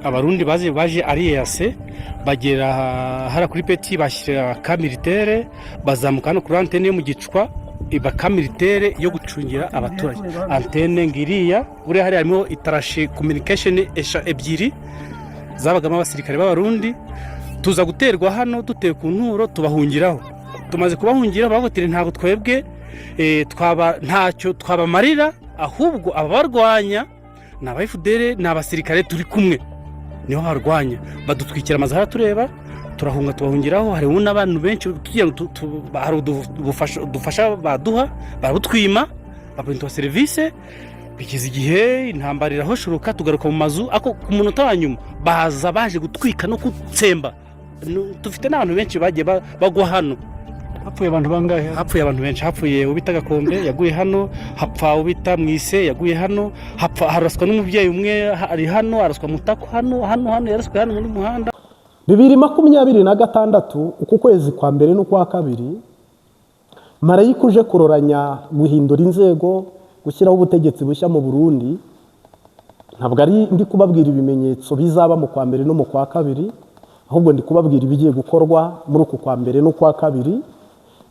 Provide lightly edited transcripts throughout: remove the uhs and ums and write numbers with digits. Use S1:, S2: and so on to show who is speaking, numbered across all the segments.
S1: abarundi baje ari yase bagera hara kuri peti bashyira ka militaire bazamuka no kuri antene yo mu gicwa iba ka militaire yo gucungira abaturage. Antene ngiriya buri hari harimo itarashi communication ebyiri zabagamo abasirikare b'abarundi tuza guterwa hano duteye ku nturo tubahungiraho. Tumaze kubahungira bagotire ntabwo twebwe ntacyo twabamarira ahubwo ababarwanya na FDL n'abasirikare turi kumwe niho harwanya badutwikira amazara tureba turahunga tubahungiraho. Hari n'abantu benshi tugiye dufasha baduha barabutwima babintu service bikiza igihe intambarira aho shuruka tugaruka mu mazu ako ku munota wanyuma baje gutwika no gutsemba. Dufite n'abantu benshi bagiye bagwa hano. Hapfuye abantu bangahe? Hapfuye abantu benshi. Hapfuye ubita Gakombe yaguye hano, hapfa ubita Mwise yaguye hano, hapfa haraswa n'umubyeyi umwe ari hano, araswa Mutako hano yaraswe hano muri muhanda. 2026 uku kwezi kwa mbere no kwa kabiri marayika uje kuroranya guhindura inzego gushyiraho ubutegetsi bushya mu Burundi. Ntabwo ari ndi kubabwira ibimenyetso bizaba mu kwa mbere no mu kwa kabiri, ahubwo ndi kubabwira ibigiye gukorwa muri uku kwa mbere no kwa kabiri.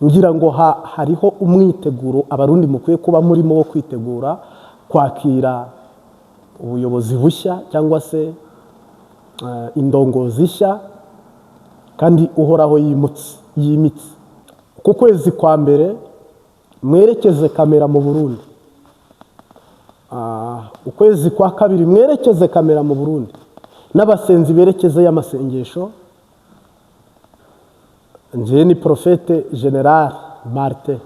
S1: Ngira ngo hariho umwiteguro abarundi mukwiye kuba murimo wo kwitegura kwakira ubuyobozi bushya cyangwa se indongozi nshya kandi uhoraho yimitse. Ku kwezi kwa mbere mwerekeze kamera mu Burundi, ukwezi kwa kabiri mwerekeze kamera mu Burundi, n'abasenzi berekeze y'amasengesho. Nje ni Prophète General Martin.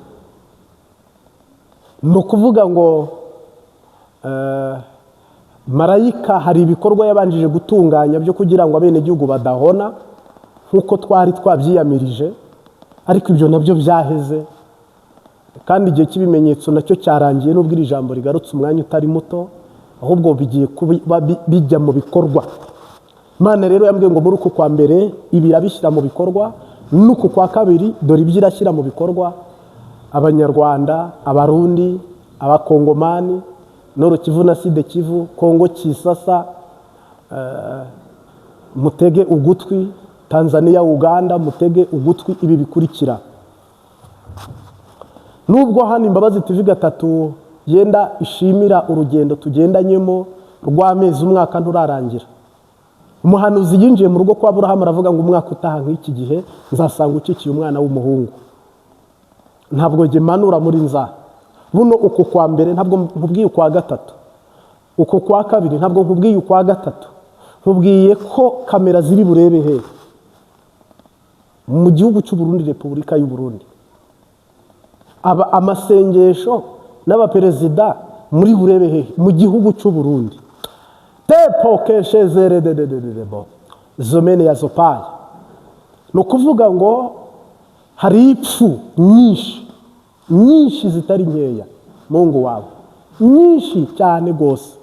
S1: No kuvuga ngo marayika hari ibikorwa yabanjije gutunganya byo kugira ngo abene gihugu badahona nkuko twari twabyiyamirije, ariko ibyo nabyo byaheze kandi igihe cy'ibimenyetso nacyo cyarangiye n'ubwo iri jambo rigarutse umwanya utari muto, ahubwo bigiye bijya mu bikorwa. Imana rero yambwiye ngo muri uku kwa mbere ibirabishyira mu bikorwa, nuko kwa kabiri dore ibyirashyira mu bikorwa. Abanyarwanda, abarundi, abakongomani, Nord Kivu na Sud Kivu, Kongo Kisasa, mutege ugutwi, Tanzania, Uganda, mutege ugutwi ibi bikurikira. Nubwo hano Imbabazi TV 3 yenda ishimira urugendo tugendanyemo rw'amezi umwaka nturarangira. Umuhanuzi yinjiye mu rugo kwa Aburahamu aravuga ngo umwaka utaha nk'iki gihe nzasanga ucikiye umwana w'umuhungu. Ntabwo nge manura muri nza buno uko kwa mbere, ntabwo nkubwiye ukwa gatatu, uko kwa kabiri ntabwo nkubwiye ukwa gatatu, nkubwiye ko kamera ziri burebe he mu gihugu cy'u Burundi, Repubulika y'u Burundi. Amasengesho n'abaperezida muri burebe he mu gihugu cy'u Burundi. Tepo keshezere de zomene ya zopaye. No kuvuga ngo hari ipfu nyinshi zitari nkeya Mungu wawe, nyinshi cyane gose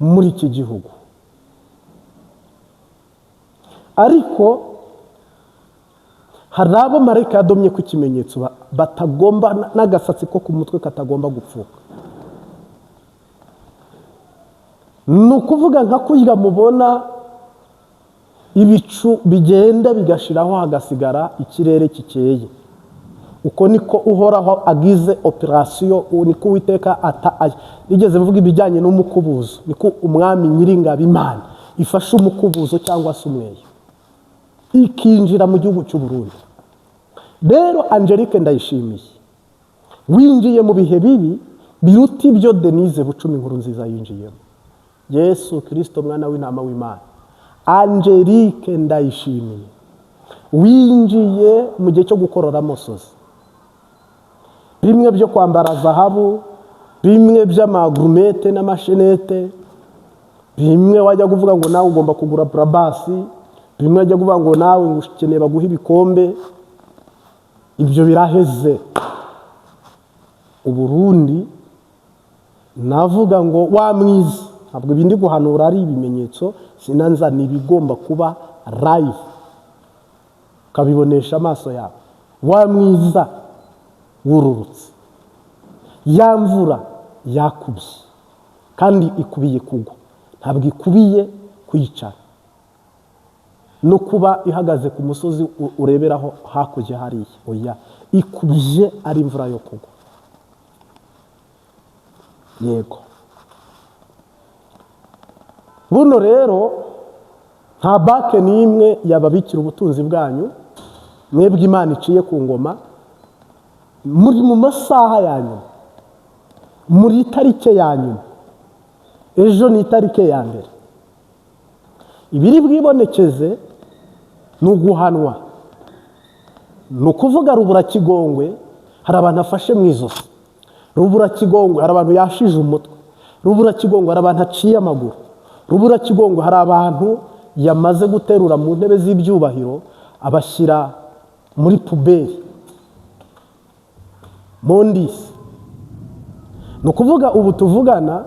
S1: muri iki gihugu. Ariko hari abo marayika yadomye ku kimenyetso batagomba n'agasatsi ko ku mutwe katagomba gupfuka. Nukuvuga nka kurya mubona ibicu bigenda bigashiraho hagasigara ikirere kikeye. Uko niko uhoraho agize operation, niko Uwiteka igeze bivuga ibijyanye n'umukubuzo, niko umwami Nyiringabo Imana ifasha umukubuzo cyangwa se umweyo ikinjira mu gihugu cy'u Burundi. Rero Angelique Ndayishimiye winjiye mu bihe bibi biruta ibyo Denise Bucumi Inkuru Nziza yinjiyemo. Yesu Kristo mwana w'intama w'Imana, Angelique Ndayishimiye winjiye mu gihe cyo gukorora amosozi, bimwe byo kwambara zahabu, bimwe by'amagrumete n'amashenete, bimwe wajya kuvuga ngo nawe ugomba kugura brabasi, bimwe wajya kuvuga ngo nawe ngukeneye baguha ibikombe. Ibyo biraheze. Uburundi navuga ngo wa mwiza, ntabwo ibindi guhanura ari ibimenyetso, sinanza nibigomba kuba live kabibonesha amaso yawe. Wa mwiza wururutse, ya mvura yakubye kandi ikubiye kugwa, ntabwo ikubiye kwicara no kuba ihagaze ku musozi ureberaho hakurya hariya, oya, ikubije ari imvura yo kugwa. Yego, buno rero nta bake n'imwe yababikira ubutunzi bwanyu, mwebwe Imana iciye ku ngoma, muri mu masaha ya nyuma, muri itarike ya nyuma, ejo ni itarike ya mbere. Ibiri bwibonekeze ni uguhanwa, ni ukuvuga Ruburakigongwe hari abantu afashe mu izosi, Ruburakigongwe hari abantu yashije umutwe, Ruburakigongwe hari abantu aciye amaguru, Ruburakigongwe hari abantu yamaze guterura mu ntebe z'ibyubahiro abashyira muri puberi mondisi. Ni ukuvuga ubu tuvugana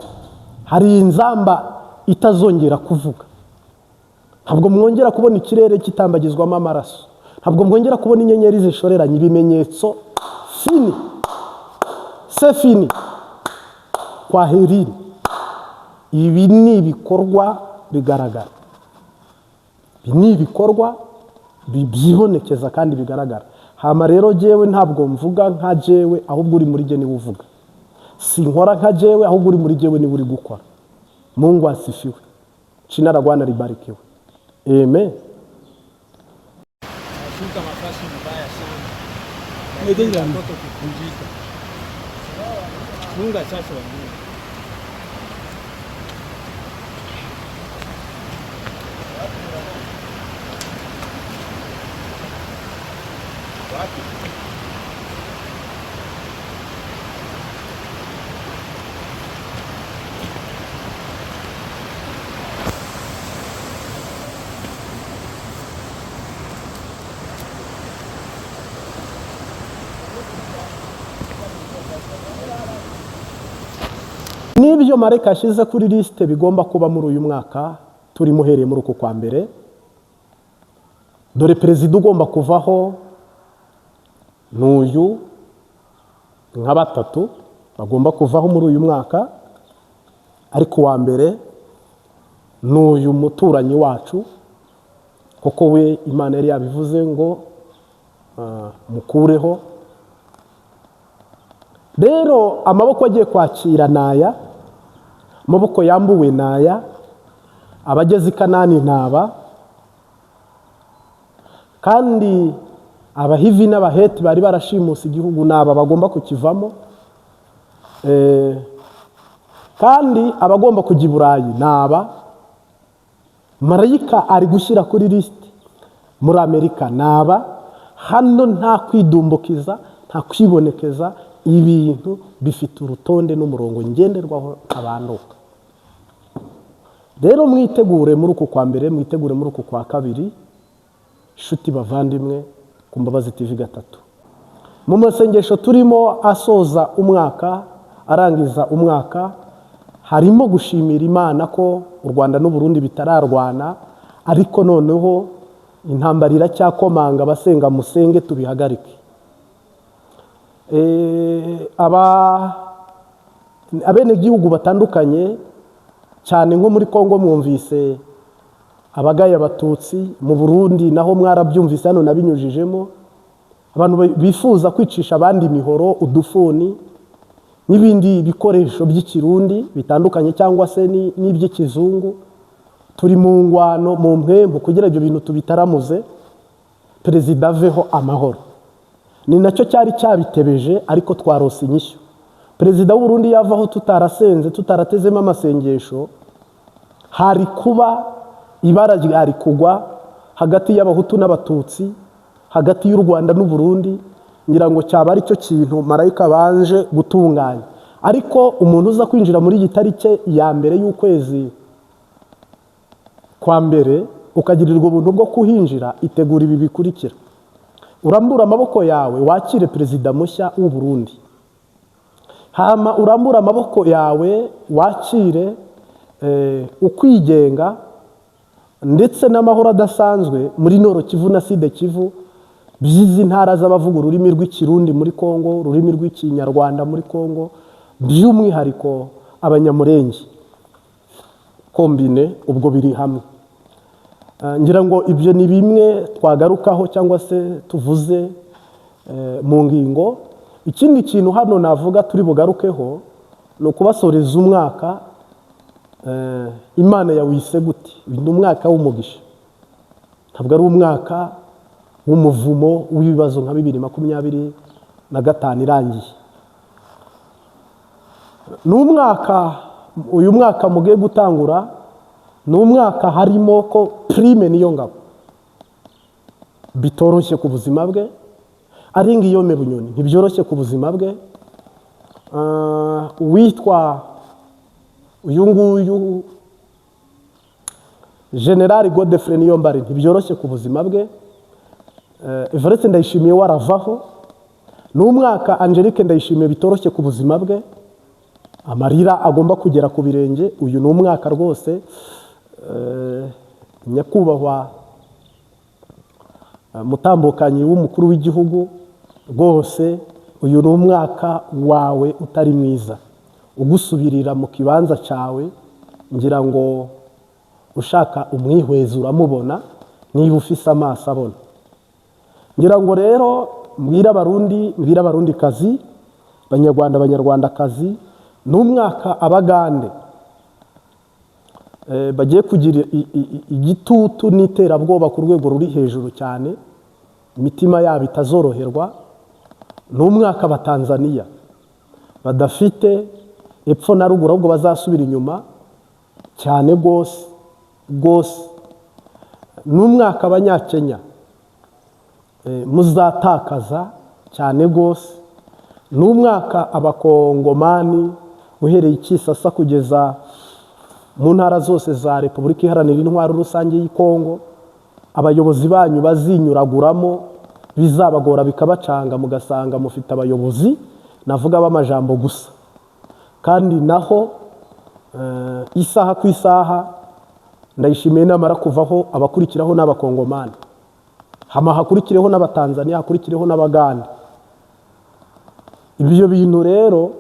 S1: hari inzamba itazongera kuvuga. Ntabwo mwongera kubona ikirere kitambagizwamo amaraso, ntabwo mwongera kubona inyenyeri zishoreranye, ibimenyetso fini, se fini, kwa herini. Ibi ni ibikorwa bigaragara, ibi ni ibikorwa byibonekeza kandi bigaragara. Hama rero jewe ntabwo mvuga nka jewe, ahubwo uri muri je niwe uvuga. Sinkora nka jewe, ahubwo uri muri jewe niwe uri gukora. Mungu asifiwe, jina la Bwana libarikiwe. Amen.
S2: Nashuka mafasi mbaya sana. Ndio mtoto kuvunjika. Mungu sasa wa Mungu.
S1: N'ibyo Mareka ashize kuri liste bigomba kuba muri uyu mwaka turi muhereye muri uko kwa mbere. Dore perezida ugomba kuvaho n'uyu, nka batatu bagomba kuvaho muri uyu mwaka, ariko wa mbere n'uyu muturanyi wacu, kuko we Imana yari yabivuze ngo mukureho. Rero amaboko agiye kwakira naya, amaboko yambuwe naya, abageze i Kanani naba, kandi abahivi n'abaheti bari barashimuse igihugu naba bagomba kukivamo, kandi abagomba kujya i Burayi naba. Marayika ari gushyira kuri lisite muri Amerika naba. Hano nta kwidumbukiza, nta kwibonekeza, ibintu bifite urutonde n'umurongo ngenderwaho abanduka. Rero mwitegure muri uku kwa mbere, mwitegure muri uku kwa kabiri, shuti bavandimwe ku Mbabazi TV gatatu. Mu masengesho turimo asoza umwaka, arangiza umwaka, harimo gushimira Imana ko u Rwanda n'u Burundi bitararwana, ariko noneho intambara iracyakomanga, abasenga musenge tubihagarike. Abene gihugu batandukanye cyane nko muri Kongo mwumvise abagaye abatutsi, mu Burundi naho mwarabyumvise, hano nabinyujijemo abantu bifuza kwicisha abandi imihoro, udufuni n'ibindi bikoresho by'ikirundi bitandukanye cyangwa se n'iby'ikizungu. Turi mu ngwano, mu mpembo kugira ibyo bintu tubitaramuze, perezida aveho amahoro. Ni nacyo cyari cyabitebeje, ariko twarose inyishyu. Perezida w'u Burundi yavaho tutarasenze, tutaratezemo amasengesho, hari kuba ibara ryari kugwa hagati y'abahutu n'abatutsi, hagati y'u Rwanda n'u Burundi. Ngira ngo cyaba ari cyo kintu Marayika banje gutunganya. Ariko umuntu uza kwinjira muri iyi tarike ya mbere y'ukwezi kwa mbere, ukagirirwa ubuntu bwo kuhinjira, itegura ibi bikurikira. Urambura amaboko yawe wakire perezida mushya w'u Burundi. Hama urambura amaboko yawe wakire ukwigenga ndetse n'amahoro adasanzwe muri Nord Kivu na Sud Kivu, by'izi ntara z'abavuga ururimi rw'ikirundi muri Kongo, ururimi rw'ikinyarwanda muri Kongo, by'umwihariko abanyamurenge. kombine ubwo biri hamwe. Ngira ngo ibyo ni bimwe twagarukaho cyangwa se tuvuze mu ngingo. Ikindi kintu hano navuga turi bugarukeho ni ukubasoreza umwaka Imana yawise gute. Ni umwaka w'umugisha, ntabwo ari umwaka w'umuvumo w'ibibazo nka 2025 irangiye. Ni umwaka, uyu mwaka mugiye gutangura ni umwaka harimo ko prime niyo ngabo bitoroshye ku buzima bwe, ari ngiyome Bunyoni ntibyoroshye ku buzima bwe. Witwa uyu nguyu General Godfrey Niyombare ntibyoroshye ku buzima bwe. Evariste Ndayishimiye waravaho. Ni umwaka Angelique Ndayishimiye bitoroshye ku buzima bwe, amarira agomba kugera ku birenge. Uyu ni umwaka rwose nyakubahwa mutambukanyi w'umukuru w'igihugu, rwose uyu ni umwaka wawe utari mwiza, ugusubirira mu kibanza cyawe. Ngira ngo ushaka umwihwezi uramubona niba ufise amaso abona. Ngira ngo rero mbwira abarundi kazi, banyarwandakazi, ni umwaka abagande bagiye kugira igitutu n'iterabwoba ku rwego ruri hejuru cyane, imitima yabo itazoroherwa. Ni umwaka Abatanzaniya badafite epfo na ruguru, ahubwo bazasubira inyuma cyane rwose. Ni umwaka Abanyakenya muzatakaza cyane rwose. Ni umwaka Abakongomani uhereye Kisasa kugeza mu ntara zose za Repubulika Iharanira Intwaro Rusange y'Kongo, abayobozi banyu bazinyuraguramo, bizabagora bikabacanga, mugasanga mufite abayobozi navuga b'amajambo gusa. Kandi naho isaha ku isaha Ndayishimiye namara kuvaho abakurikiraho n'Abakongomani, hama hakurikireho n'Abatanzaniya, hakurikireho n'Abaganda. Ibyo bintu rero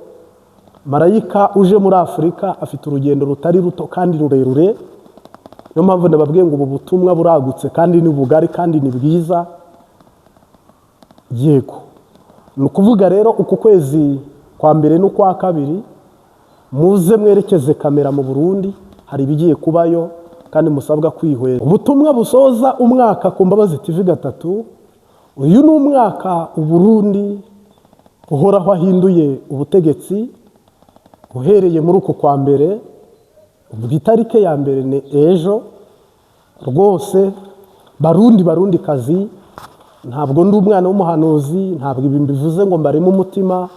S1: marayika uje muri Afurika afite urugendo rutari ruto kandi rurerure. Niyo mpamvu ndababwiye ngo ubu butumwa buragutse kandi ni bugari kandi ni bwiza. Yego, ni ukuvuga rero uku kwezi kwa mbere n'ukwa kabiri muze mwerekeze kamera mu Burundi, hari ibigiye kubayo kandi musabwa kwihweza. Ubutumwa busoza umwaka ku Mbabazi TV 3. Uyu ni umwaka Uburundi uhoraho ahinduye ubutegetsi uhereye muri uko kwa mbere. Itarike ya mbere ni ejo rwose. Barundi kazi, ntabwo ndi umwana w'umuhanuzi, ntabwo ibi mbivuze ngo mbaremo umutima.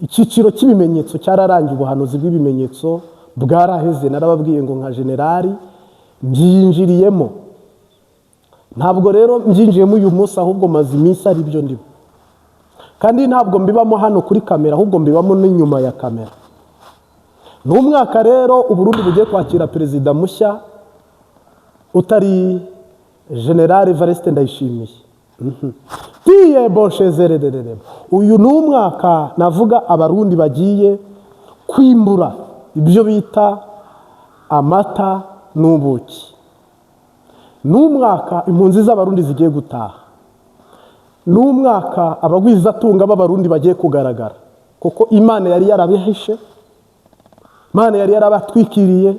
S1: Icyiciro cy'ibimenyetso cyararangiye, ubuhanuzi bw'ibimenyetso bwaraheze. Narababwiye ngo nka generali mbyinjiriyemo, ntabwo rero mbyinjiyemo uyu munsi, ahubwo maze iminsi ari byo ndimo. Kandi ntabwo mbibamo hano kuri kamera, ahubwo mbibamo n'inyuma ya kamera. Ni umwaka rero Uburundi bugiye kwakira perezida mushya utari General Evariste Ndayishimiye. Tiye boshezererere. Uyu ni umwaka navuga Abarundi bagiye kwimbura ibyo bita amata n'ubuki. Ni umwaka impunzi z'Abarundi zigiye gutaha. Ni umwaka abagwizatunga b'Abarundi bagiye kugaragara, kuko Imana yari yarabihishe, Imana yari yarabatwikiriye.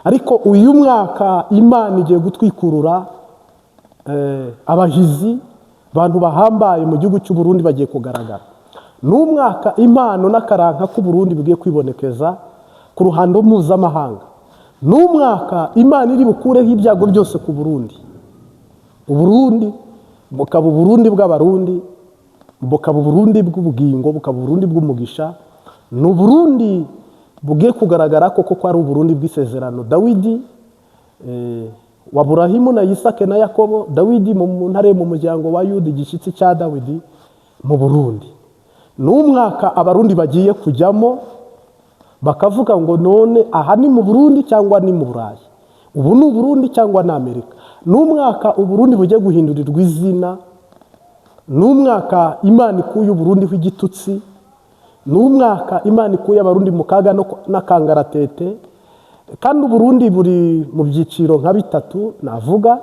S1: Ariko uyu mwaka Imana igiye gutwikurura abahizi, abantu bahambaye mu gihugu cy'u Burundi bagiye kugaragara. Ni umwaka impano n'akaranka k'u Burundi bugiye kwibonekeza ku ruhando mpuzamahanga. Ni umwaka Imana iri bukureho ibyago byose ku Burundi. Uburundi bukaba Uburundi bw'Abarundi, bukaba Uburundi bw'ubugingo, bukaba Uburundi bw'umugisha. Ni Uburundi bugiye kugaragara koko ari Uburundi bw'isezerano. Dawidi wa Aburahimu na Isake na Yakobo, Dawidi mu ntare mu muryango wa Yuda, igishyitsi cya Dawidi mu Burundi. Ni umwaka Abarundi bagiye kujyamo bakavuga ngo none aha ni mu Burundi cyangwa ni mu Burayi, ubu ni Uburundi cyangwa ni Amerika. Ni umwaka Uburundi bugiye guhindurirwa izina. Ni umwaka Imana ikuye Uburundi w'igitutsi. Ni umwaka Imana ikuye Abarundi mu kaga n'akangaratete. kandi Uburundi buri mu byiciro nka bitatu navuga.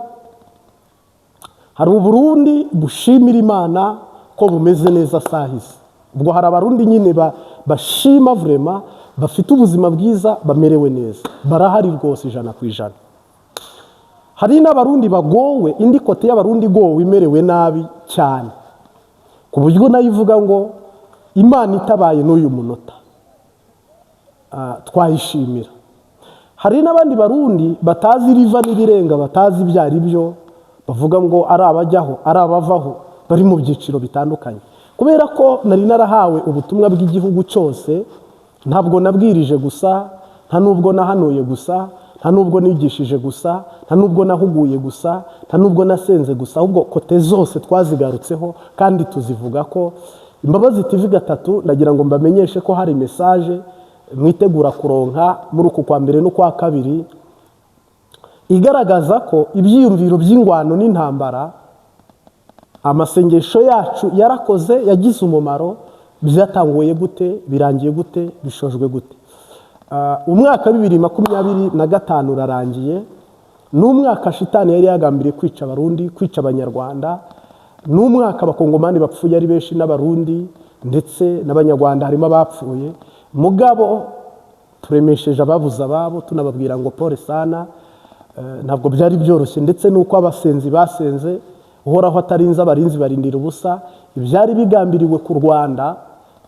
S1: Hari Uburundi bushimira Imana ko bumeze neza sahize, ubwo hari abarundi nyine bashima vraiment bafite ubuzima bwiza bamerewe neza, barahari rwose 100%. Hari n'abarundi bagowe, indi kote y'abarundi gowe imerewe nabi cyane ku buryo nayivuga ngo Imana itabaye n'uyu munota twayishimira. Hari n'abandi barundi batazi riva n'ibirenga, batazi ibyari byo, bavuga ngo ari abajyaho ari abavaho, bari mu byiciro bitandukanye. Kubera ko nari narahawe ubutumwa bw'igihugu cyose, ntabwo nabwirije gusa, nta nubwo nahanuye gusa, nta nubwo nigishije gusa, nta nubwo nahuguye gusa, nta nubwo nasenze gusa, ahubwo kote zose twazigarutseho kandi tuzivuga ko Imbabazi TV 3 ndagira ngo mbamenyeshe ko hari message mwitegura kuronka muri uku kwa mbere no kwa kabiri igaragaza ko ibyiyumviro by'ingwano n'intambara amasengesho yacu yarakoze, yagize umumaro, byatanguye gute, birangiye gute, bishojwe gute. Umwaka 2025 urarangiye, n'umwaka shitani yari yagambiriye kwica abarundi, kwica abanyarwanda, n'umwaka abakongomani bapfuye ari benshi n'abarundi ndetse n'abanyarwanda harimo abapfuye. Mugabo turemesheje ababuza ababo, tunababwira ngo pole sana, ntabwo byari byoroshye, ndetse nuko abasenzi basenze uhoraho atarinze abarinzi barindira ubusa. Ibyari bigambiriwe ku Rwanda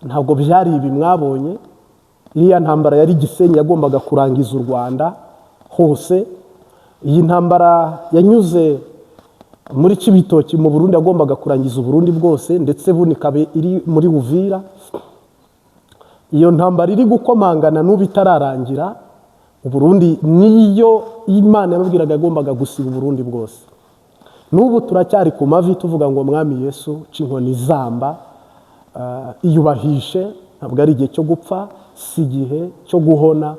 S1: ntabwo byari ibi mwabonye. Iriya ntambara yari Gisenyi yagombaga kurangiza u Rwanda hose. Iyi ntambara yanyuze muri Cibitoki mu Burundi yagombaga kurangiza u Burundi bwose, ndetse bunikabe iri muri Uvira. Iyo ntambara iri gukomangana n'ubu itararangira. U Burundi niyo Imana yababwiraga yagombaga gusiba u Burundi bwose. N'ubu turacyari ku mavi tuvuga ngo Mwami Yesu c'inkoni zamba, iyubahishe, ntabwo ari igihe cyo gupfa, si igihe cyo guhona,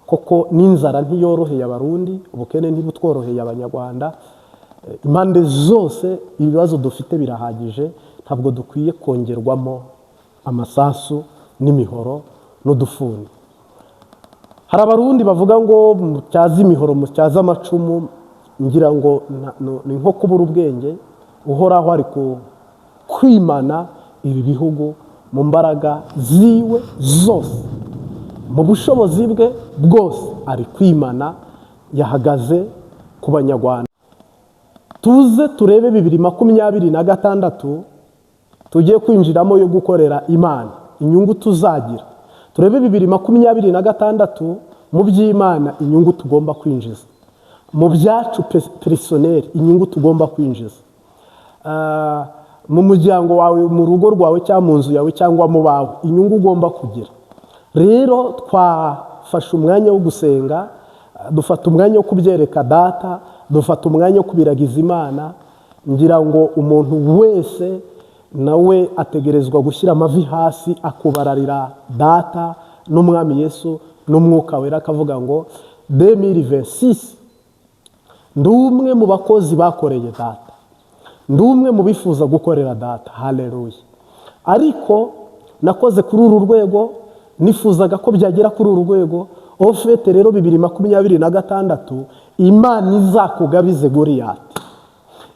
S1: koko n'inzara ntiyoroheye abarundi, ubukene ntibutworoheye abanyarwanda. Impande zose ibibazo dufite birahagije, ntabwo dukwiye kongerwamo amasasu n'imihoro n'udufuni. Hari abarundi bavuga ngo mutyaze imihoro mutyaze amacumu, ngira ngo ni nko kubura ubwenge. Uhoraho ari kwimana ibi bihugu mu mbaraga ziwe zose, mu bushobozi bwe bwose ari kwimana, yahagaze ku banyarwanda. Tuze turebe 2026 tugiye kwinjiramo yo gukorera Imana, inyungu tuzagira. Turebe 2026 mu by'Imana inyungu tugomba kwinjiza, mu byacu personnel inyungu tugomba kwinjiza, mu muryango wawe, mu rugo rwawe cyangwa mu nzu yawe cyangwa mu bawe, inyungu ugomba kugira. Rero twafashe umwanya wo gusenga, dufata umwanya wo kubyereka Data, dufata umwanya wo kubiragiza Imana. Ngira ngo umuntu wese nawe ategerezwa gushyira amavi hasi akubararira Data n'Umwami Yesu n'Umwuka Wera, akavuga ngo 2026 ndi umwe mu bakozi bakoreye Data, ndi umwe mu bifuza gukorera Data. Haleluya. Ariko nakoze kuri uru rwego, nifuzaga ko byagera kuri uru rwego. Ofete rero 2026 Imana izakugabize Goliyati,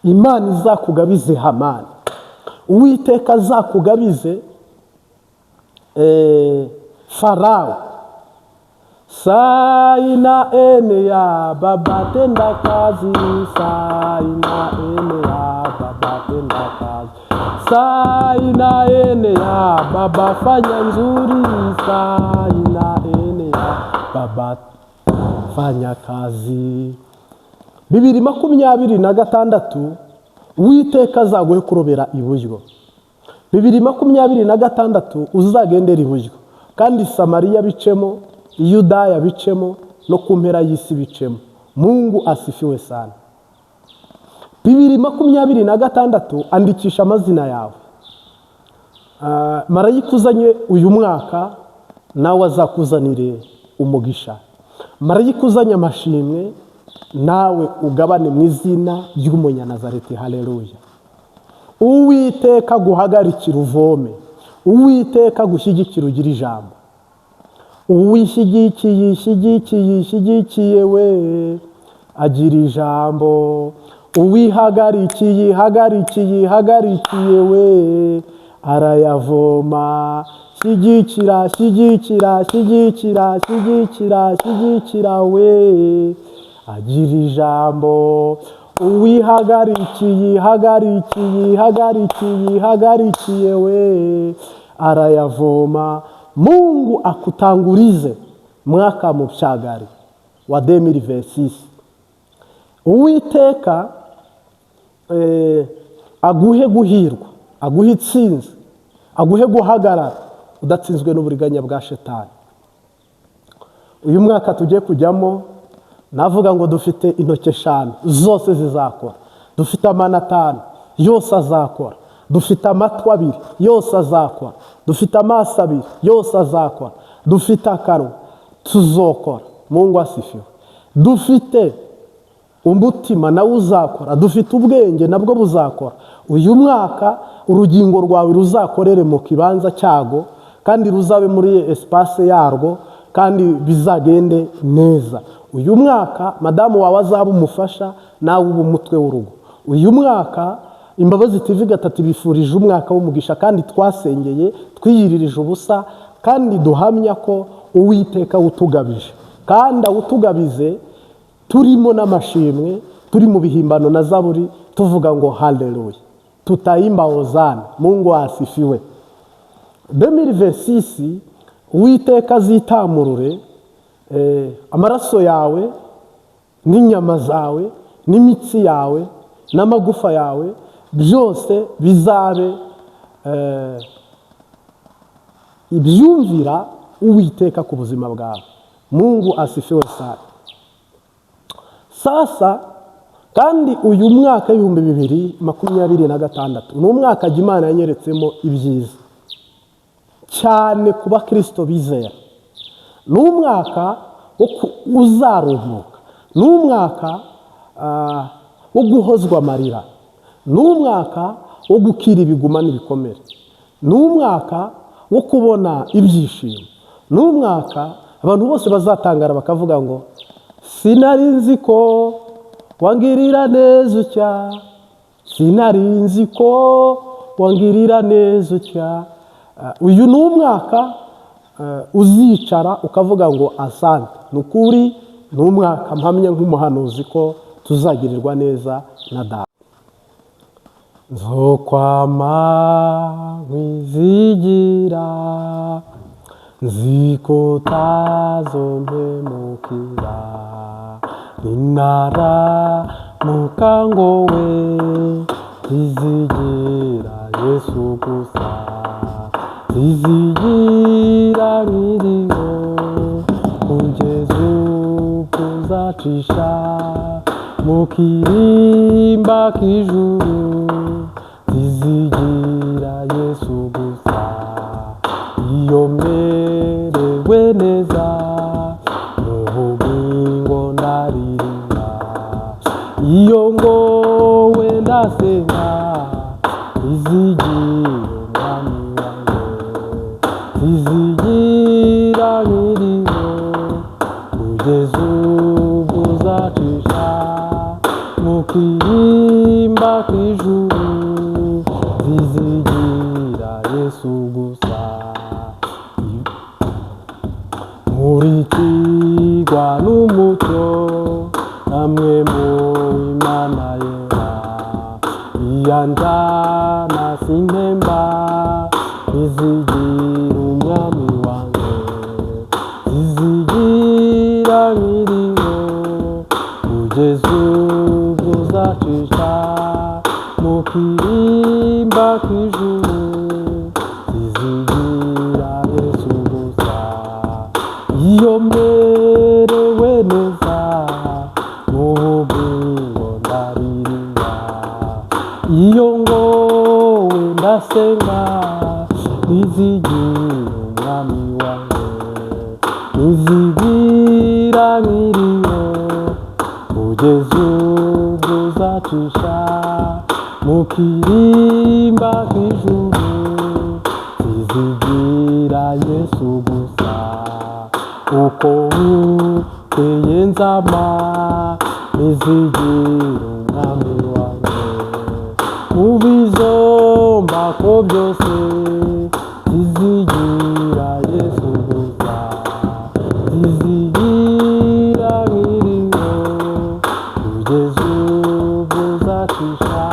S1: Imana izakugabize Hamani, Uwiteka azakugabize Farawo. Saina ene ya baba tenda kazi, saina ene ya baba tenda kazi, saina ene ya baba fanya nzuri, saina ene ya baba fanya kazi. 2026 Uwiteka azaguhe kurobera iburyo. 2026 uzagendera iburyo, kandi Samariya bicemo, Yudaya bicemo, no ku mpera y'isi bicemo. Mungu asifiwe sana. 2026 andikisha amazina yawe. Marayika uzanye uyu mwaka nawe azakuzanire umugisha. Marayika uzanye amashimwe nawe ugabane mu izina ry'Umunyanazareti. Haleluya. Uwiteka guhagarikira uvome, Uwiteka gushyigikira ugira ijambo, uwishyigikiye we agira ijambo, uwihagarikiye we arayavoma. Shyigikira we agira ijambo, uwihagarikiye we arayavoma. Mungu akutangulize mwaka mpya wa 2026. Uwiteka aguhe guhirwa, aguhe itsinzi, aguhe guhagarara udatsinzwe n'uburiganya bwa shetani. Uyu mwaka tugiye kujyamo, navuga ngo dufite intoki 5 zose zizakora, dufite amano 5 yose azakora, dufite amatwi 2 yose azakora, dufite amaso 2 yose azakora, dufite akanwa tuzokora. Mungu asifiwe. Dufite umutima nawe uzakora, dufite ubwenge nabwo buzakora. Uyu mwaka urugingo rwawe ruzakorere mu kibanza cyago, kandi ruzabe muri espace yarwo, kandi bizagende neza. Uyu mwaka madamu wawe azaba umufasha, nawe uba umutwe w'urugo. Uyu mwaka Imbabazi TV gatatu bifurije umwaka w'umugisha, kandi twasengeye twiyiririje ubusa, kandi duhamya ko Uwiteka utugabije, kandi awutugabize turimo n'amashimwe, turi mu bihimbano na zaburi tuvuga ngo haleluya, tutaimba hozana. Mungu asifiwe. 2026 Uwiteka azitamurure amaraso yawe n'inyama zawe n'imitsi yawe n'amagufa yawe byose bizabe ibyumvira Uwiteka ku buzima bwawe. Mungu asifiwe sana. Sasa kandi uyu mwaka 2026 ni umwaka Imana yanyeretsemo ibyiza cyane ku bakristo bizera. Ni umwaka uzaruhuka, ni umwaka wo guhozwa amarira, ni umwaka wo gukira ibiguma n'ibikomere, ni umwaka wo kubona ibyishimo, ni umwaka abantu bose bazatangara bakavuga ngo sinari nzi ko wangirira neza utya, sinari nzi ko wangirira neza utya. Uyu ni umwaka uzicara ukavuga ngo asante. Nukuri ni umwaka mpamya nk'umuhanuzi ko tuzagirirwa neza na Data. Nzokwama nkwizigira, nziko tazompemukira, ninara mukangowe zizigira Yesu gusa, zizigira nkiriho kugeza kuzacisha mu kirimba k'ijuru, zizigira Yesu gusa. Iyo merewe neza mu bugingo ndaririmba, iyo ngowe ndasenga zizigira umwami wanjye, zizigira nkiriho kugeza ubwo uzacisha mu kirimba k'ijuru, zizigira Yesu gusa. Nkurikirwa n'umucyo namwe mu Imana yera, iyanjana sintemba zizigira umwami wanjye, zizigira nkiriho kugeza ubwo uzacisha mu kirimba k'ijuru, zizigira Yesu gusa. Iyo merewe neza mu bugingo ndaririmba, iyo ngowe ndasenga zizigira umwami wanjye, zizigira nkiriho kugeza ubwo uzacisha mu kirimba k'ijuru, zizigira Yesu gusa. uko bukeye nzama nizigira umwami wanjye mu bizomba ko byose zizigira Yesu gusa zizigira nkiriho kugeza ubwo uzacisha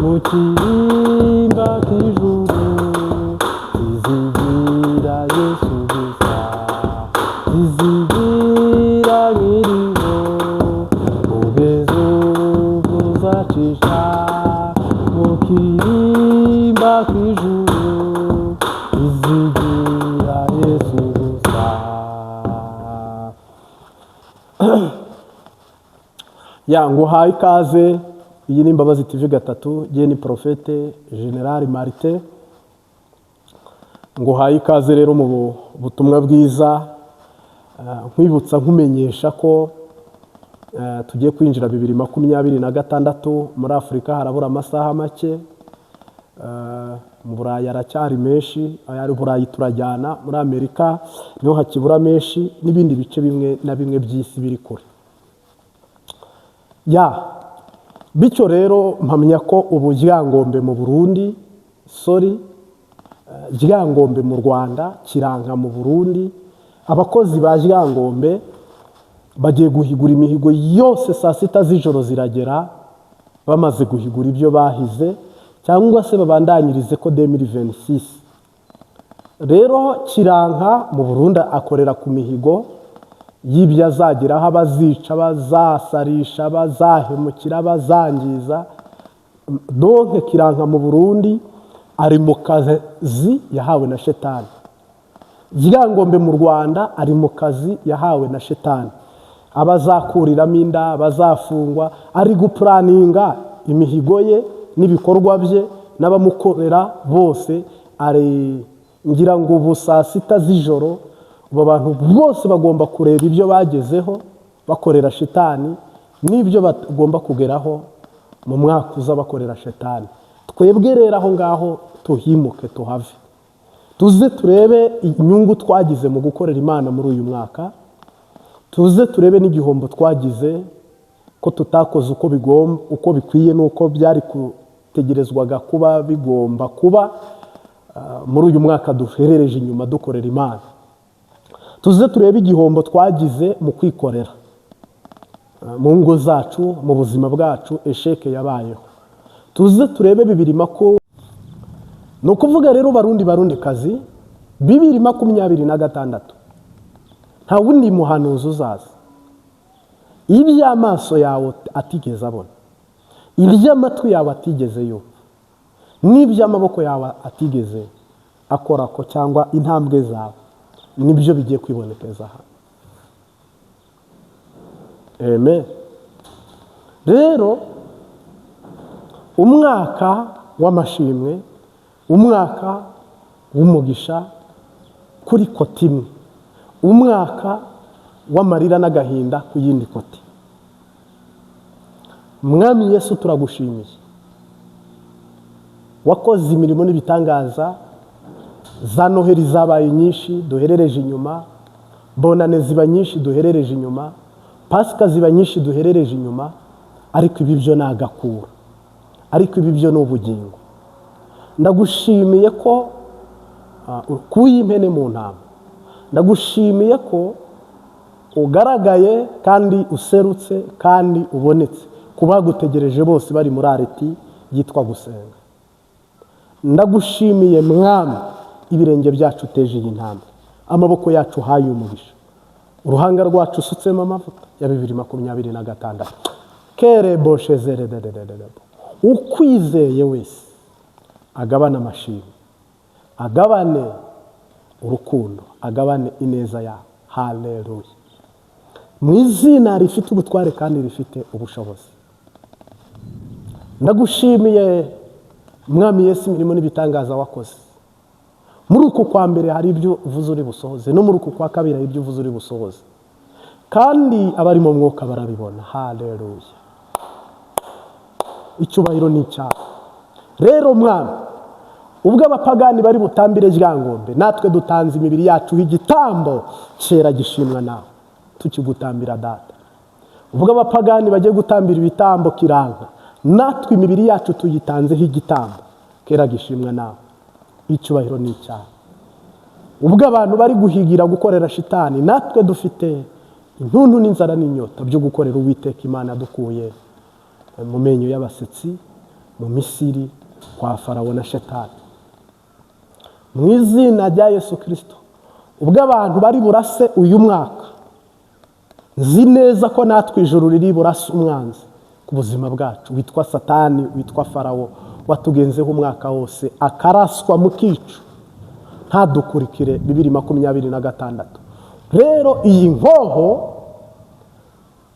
S1: mu kirimba k'ijuru zizigira Yesu gusa zizigira nkiriho kugeza ubwo uzacisha mu kirimba k'ijuru zizigira Yesu gusa. Ya nguhaye ikaze, iyi ni Imbabazi TV gatatu, jye ni Profete General Martin. Nguhaye ikaze rero mu butumwa bwiza, nkwibutsa nkumenyesha ko tugiye kwinjira 2026 muri Afurika harabura amasaha make, mu Burayi aracyari menshi, ayari Burayi turajyana, muri Amerika niho hakibura menshi, n'ibindi bice bimwe na bimwe by'isi biri kure. Ya bityo rero mpamya ko ubu Ryangombe mu Burundi, Ryangombe mu Rwanda, Kiranka mu Burundi, abakozi ba Ryangombe bagiye guhigura imihigo yose saa sita z'ijoro ziragera, bamaze guhigura ibyo bahize cyangwa se babandanyirize ko 2026. Rero Kiranka mu Burundi akorera ku mihigo y'ibyo azageraho, abazica, bazasarisha, bazahemukira, bazangiza. Donke Kiranka mu Burundi ari mu kazi yahawe na Shetani. Ryangombe mu Rwanda ari mu kazi yahawe na Shetani, abazakuriramo inda, bazafungwa, ari gupuraninga imihigo ye n'ibikorwa bye n'abamukorera bose. Ari ngira ngo ubu saa sita z'ijoro abo bantu bose bagomba kureba ibyo bagezeho bakorera Shetani n'ibyo bagomba kugeraho mu mwaka uza bakorera Shetani. Twebwe rero aho ngaho tuhimuke, tuhave, tuze turebe inyungu twagize mu gukorera Imana muri uyu mwaka, tuze turebe n'igihombo twagize ko tutakoze uko bikwiye n'uko byari kutegerezwaga kuba bigomba kuba muri uyu mwaka duherereje inyuma dukorera Imana. Tuze turebe igihombo twagize mu kwikorera mu ngo zacu, mu buzima bwacu, esheke yabayeho. Tuze turebe 2026. Ni ukuvuga rero Barundi kazi 2026 nta wundi muhanuzi uzaza, iby'amaso yawe atigeze abona, iby'amatwi yawe atigeze yumva, n'iby'amaboko yawe atigeze akora ko cyangwa intambwe zawe, nibyo bigiye kwibonekeza hano. Amen. Rero umwaka w'amashimwe, umwaka w'umugisha kuri koti imwe, umwaka w'amarira n'agahinda ku yindi koti. Mwami Yesu turagushimiye, wakoze imirimo n'ibitangaza. Za Noheri zabaye nyinshi duherereje inyuma, Bonane ziba nyinshi duherereje inyuma, Pasika ziba nyinshi duherereje inyuma, ariko ibi byo nagakura, ariko ibi byo n'ubugingo. Ndagushimiye ko ukuye impene mu ntama, ndagushimiye ko ugaragaye kandi userutse kandi ubonetse ku bagutegereje bose bari muri areti yitwa gusenga. Ndagushimiye Mwami, ibirenge byacu uteje iyi ntambwe, amaboko yacu haye umugisha, uruhanga rwacu usutsemo amavuta ya 2026. Kere boshezere ukwizeye wese agabana amashimwe, agabane urukundo, agabane ineza yawe. Haleluya. Mu izina rifite ubutware kandi rifite ubushobozi, ndagushimiye Mwami Yesu imirimo n'ibitangaza wakoze. Muri uku kwa mbere hari ibyo uvuze uri busohoze, no muri uku kwa kabiri hari ibyo uvuze uri busohoze, kandi abari mu mwuka barabibona. Haleluya. Icyubahiro ni cyawe. Rero Mwami, ubwo abapagani bari butambire ryangombe, natwe dutanze imibiri yacu igitambo cyera gishimwa nawe, tukigutambira data. Ubwo abapagani bagiye gutambira ibitambo kiranka, natwe imibiri yacu tuyitanzeho igitambo kera gishimwa nawe, icyubahiro ni icyawe. Ubwo abantu bari guhigira gukorera shitani, natwe dufite intuntu n'inzara n'inyota byo gukorera Uwiteka Imana dukuye mu menyo y'abasetsi, mu Misiri kwa Farawo na Shetani. Mu izina rya Yesu Kristo, ubwo abantu bari burase uyu mwaka, nzi neza ko natwe ijuru riri burase umwanzi ku buzima bwacu witwa Satani, witwa Farawo, watugenzeho umwaka wose akaraswa mu kicu ntadukurikire 2026. Rero iyi nkoho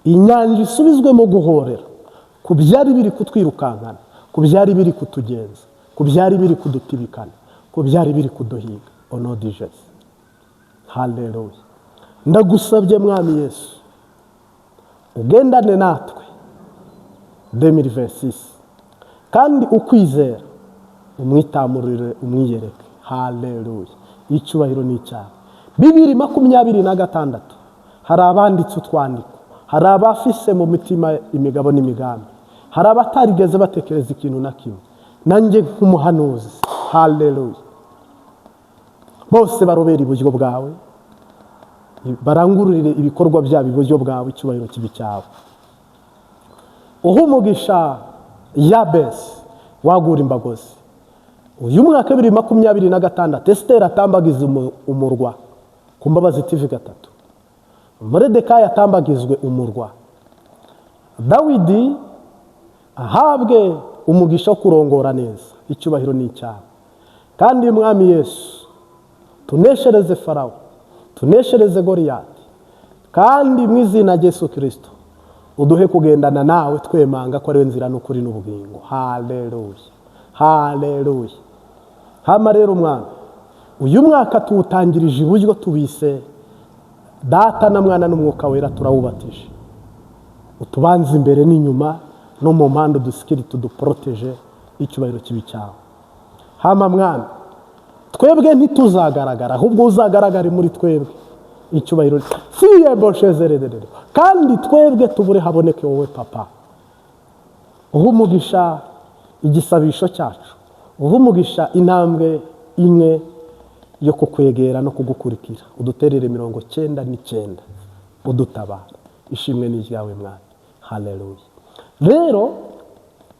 S1: inyanja isubizwemo guhorera ku byari biri kutwirukankana, ku byari biri kutugenza, ku byari biri kudutibikana, ku byari biri kuduhiga. Ono di Jesu. Haleluya. Ndagusabye mwami Yesu, ugendane natwe 2026, kandi ukwizera umwitamurire, umwiyereke. Haleluya. Icyubahiro ni icyawe. 2026 hari abanditse utwandiko, hari abafise mu mitima imigabo n'imigambi, hari abatarigeze batekereza ikintu na kimwe. Nanjye nk'umuhanuzi, haleluya, bose barobera iburyo bwawe, barangururire ibikorwa byabo iburyo bwawe, icyubahiro kibi cyawe. Umugisha Yabesi wagura imbagozi. Uyu mwaka 2026 Esiteri atambagiza umurwa ku Mbabazi TV 3. Moridekayi atambagizwe umurwa. Dawidi ahabwe umugisha wo kurongora neza, icyubahiro ni icyawe. Kandi mwami Yesu, tuneshereze Farawo, tuneshereze Goliyati, kandi mu izina rya Yesu Kristo uduhe kugendana nawe twemanga ko ari nzira n'ukuri n'ubugingo. Haleluya, haleluya. Hama rero mwami, uyu mwaka tuwutangirije iburyo, tubise Data na Mwana n'Umwuka Wera, turawubatije. Utubanze imbere n'inyuma no mu mpande, dusikiri tuduproteje, icyubahiro kibi cyawe. Hama mwami, twebwe ntituzagaragara, ahubwo uzagaragare muri twebwe, icyubahiro siye boshezererere, kandi twebwe tubure haboneke wowe Papa. Umugisha igisabisho cyacu, umugisha intambwe imwe yo kukwegera no kugukurikira, uduterere 99 udutabara. Ishimwe ni ryawe mwami. Haleluya. Rero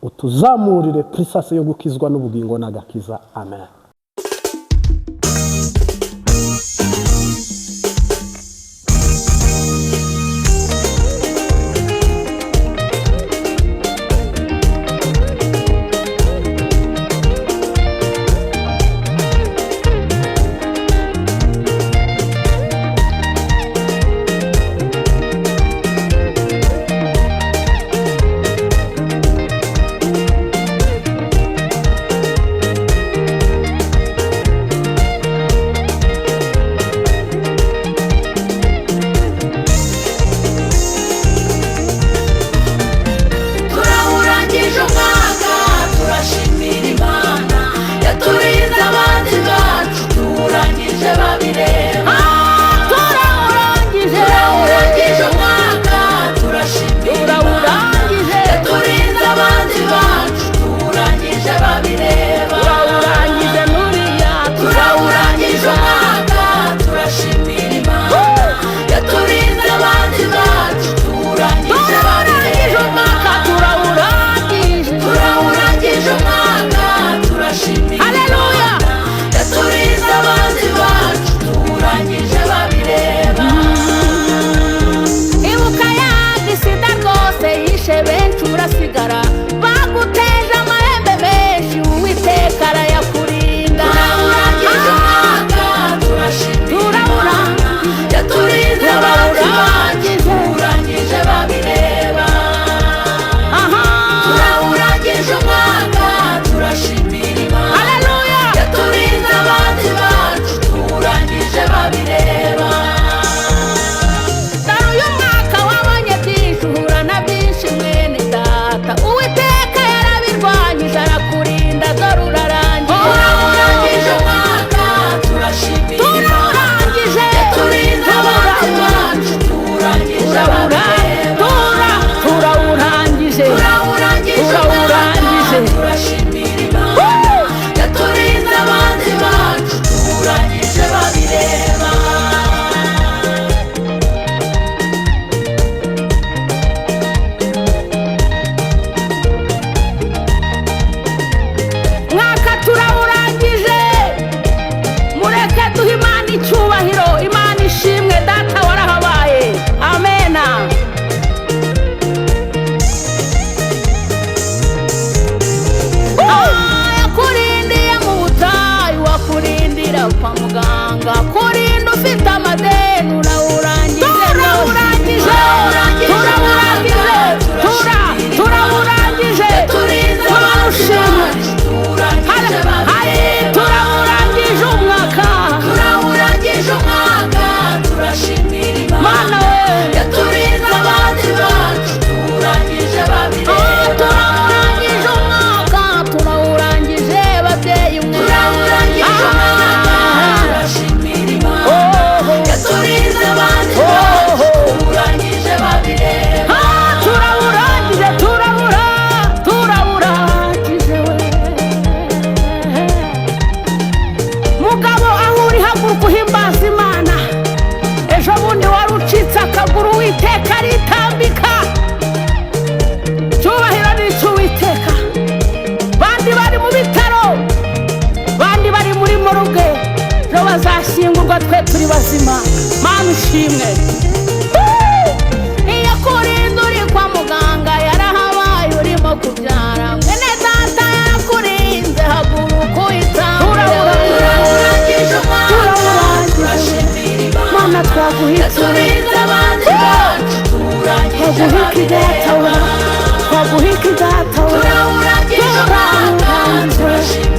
S1: utuzamurire prisase yo gukizwa n'ubugingo n'agakiza. Amen.
S3: bazima. Mana ushimwe. Iyo kurinda uri kwa muganga yarahabaye urimo kubyara, mwene data yakurinze haguruka uyitambire. Turawurangije Mana, twaguhitse abandi bacu, twaguhika idatawe, twaguhika idatawe. Turawurangije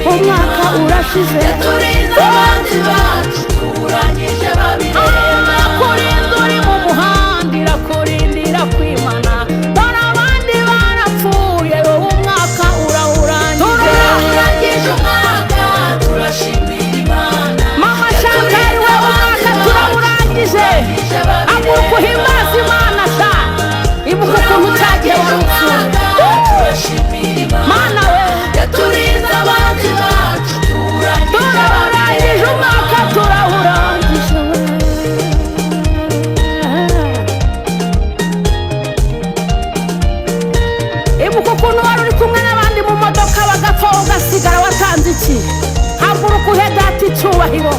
S3: umwaka urashize, turinze abandi bacu, turangije babireba. Kurinda uri mu muhanda irakurindira kwimana, dore abandi barapfuye wowe umwaka urawurangije. Turawurangije umwaka turashimira Imana. Mama Shantari we umwaka turawurangije, haguruka uhimbaze Imana sha, ibuka ukuntu cyagihe wari upfuye. Mana we yaturinze abandi bacu, turangije umwaka turawurangije. Ibuka ukuntu wari uri kumwe n'abandi mu modoka bagapfa ugasigara watanze iki? Haguruka uhe data icyubahiro.